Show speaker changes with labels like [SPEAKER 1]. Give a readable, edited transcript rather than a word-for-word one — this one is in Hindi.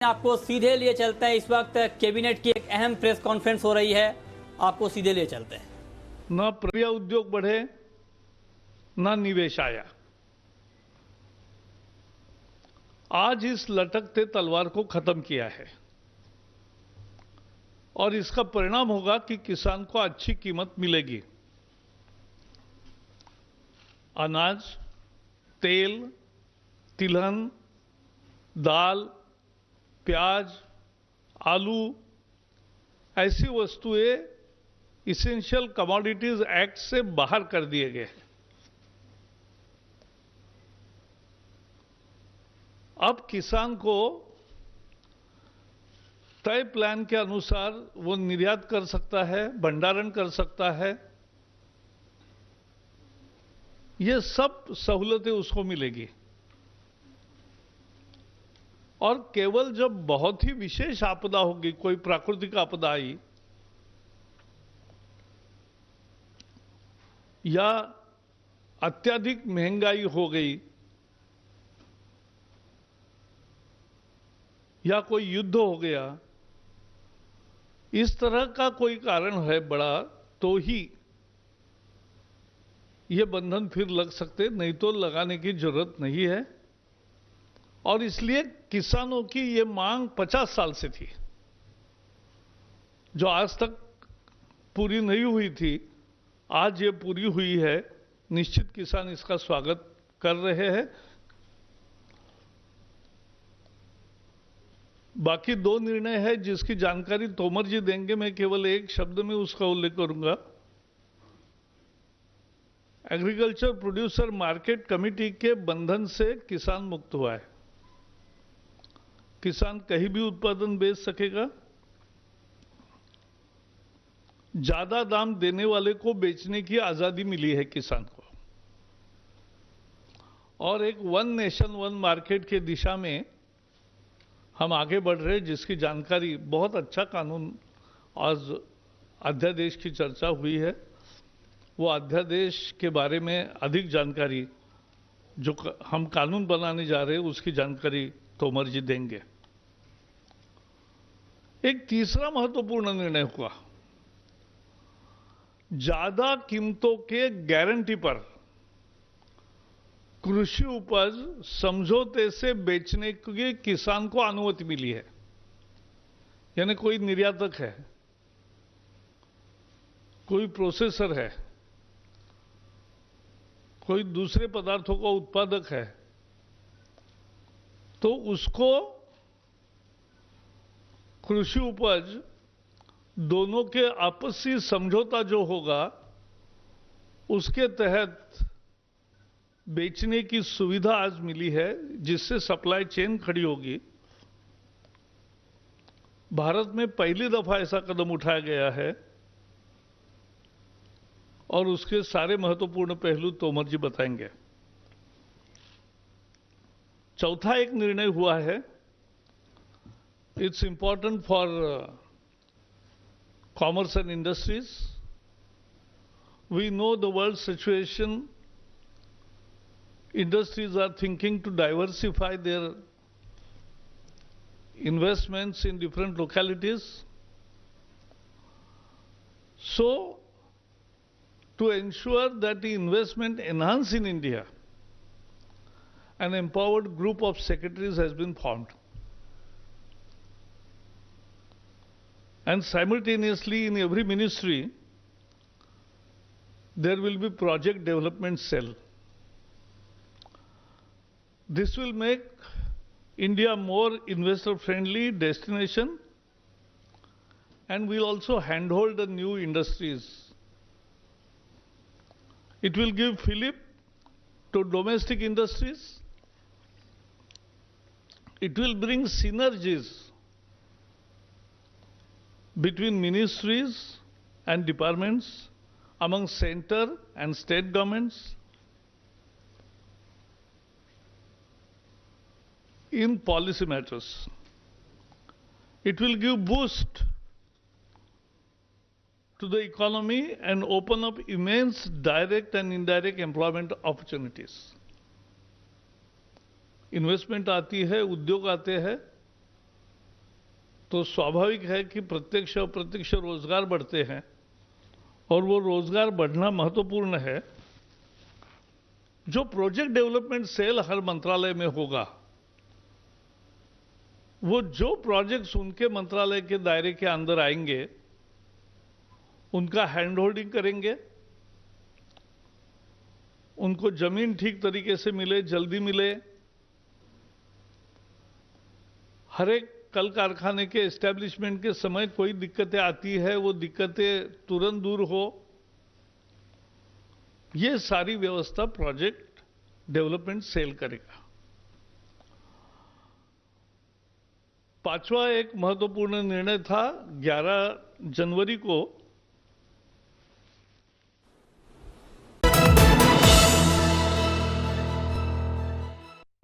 [SPEAKER 1] आपको सीधे लिए चलते हैं। इस वक्त कैबिनेट की एक अहम प्रेस कॉन्फ्रेंस हो रही है, आपको सीधे लिए चलते हैं।
[SPEAKER 2] न प्रक्रिया उद्योग बढ़े न निवेश आया। आज इस लटकते तलवार को खत्म किया है और इसका परिणाम होगा कि किसान को अच्छी कीमत मिलेगी। अनाज, तेल, तिलहन, दाल, प्याज, आलू ऐसी वस्तुएं इसेंशियल कमोडिटीज एक्ट से बाहर कर दिए गए हैं। अब किसान को तय प्लान के अनुसार वो निर्यात कर सकता है, भंडारण कर सकता है, ये सब सहूलतें उसको मिलेगी। और केवल जब बहुत ही विशेष आपदा होगी, कोई प्राकृतिक आपदा आई या अत्यधिक महंगाई हो गई या कोई युद्ध हो गया, इस तरह का कोई कारण है बड़ा, तो ही ये बंधन फिर लग सकते, नहीं तो लगाने की जरूरत नहीं है। और इसलिए किसानों की ये मांग 50 साल से थी, जो आज तक पूरी नहीं हुई थी, आज ये पूरी हुई है। निश्चित किसान इसका स्वागत कर रहे हैं। बाकी दो निर्णय है जिसकी जानकारी तोमर जी देंगे, मैं केवल एक शब्द में उसका उल्लेख करूंगा। एग्रीकल्चर प्रोड्यूसर मार्केट कमेटी के बंधन से किसान मुक्त हुआ है। किसान कहीं भी उत्पादन बेच सकेगा, ज्यादा दाम देने वाले को बेचने की आजादी मिली है किसान को। और एक वन नेशन वन मार्केट के दिशा में हम आगे बढ़ रहे हैं, जिसकी जानकारी, बहुत अच्छा कानून आज अध्यादेश की चर्चा हुई है। वो अध्यादेश के बारे में अधिक जानकारी जो हम कानून बनाने जा रहे हैं उसकी जानकारी तोमर जी देंगे। एक तीसरा महत्वपूर्ण निर्णय हुआ, ज्यादा कीमतों के गारंटी पर कृषि उपज समझौते से बेचने की किसान को अनुमति मिली है। यानी कोई निर्यातक है, कोई प्रोसेसर है, कोई दूसरे पदार्थों का उत्पादक है, तो उसको कृषि उपज दोनों के आपसी समझौता जो होगा उसके तहत बेचने की सुविधा आज मिली है, जिससे सप्लाई चेन खड़ी होगी। भारत में पहली दफा ऐसा कदम उठाया गया है और उसके सारे महत्वपूर्ण पहलू तोमर जी बताएंगे। चौथा एक निर्णय हुआ है, it's important for commerce and industries. We know the world situation. Industries are thinking to diversify their investments in different localities. So, to ensure that the investment enhance in India, an empowered group of secretaries has been formed. And simultaneously in every ministry, there will be project development cell. This will make India more investor-friendly destination and will also handhold the new industries. It will give fillip to domestic industries. It will bring synergies between ministries and departments, among center and state governments, in policy matters. It will give boost to the economy and open up immense direct and indirect employment opportunities. Investment आती है, उद्योग आते हैं, तो स्वाभाविक है कि प्रत्यक्ष और अप्रत्यक्ष रोजगार बढ़ते हैं और वो रोजगार बढ़ना महत्वपूर्ण है। जो प्रोजेक्ट डेवलपमेंट सेल हर मंत्रालय में होगा, वो जो प्रोजेक्ट्स उनके मंत्रालय के दायरे के अंदर आएंगे उनका हैंड होल्डिंग करेंगे, उनको जमीन ठीक तरीके से मिले, जल्दी मिले, हर एक कल कारखाने के एस्टेब्लिशमेंट के समय कोई दिक्कतें आती है वो दिक्कतें तुरंत दूर हो, ये सारी व्यवस्था प्रोजेक्ट डेवलपमेंट सेल करेगा। पांचवा एक महत्वपूर्ण निर्णय था, 11 जनवरी को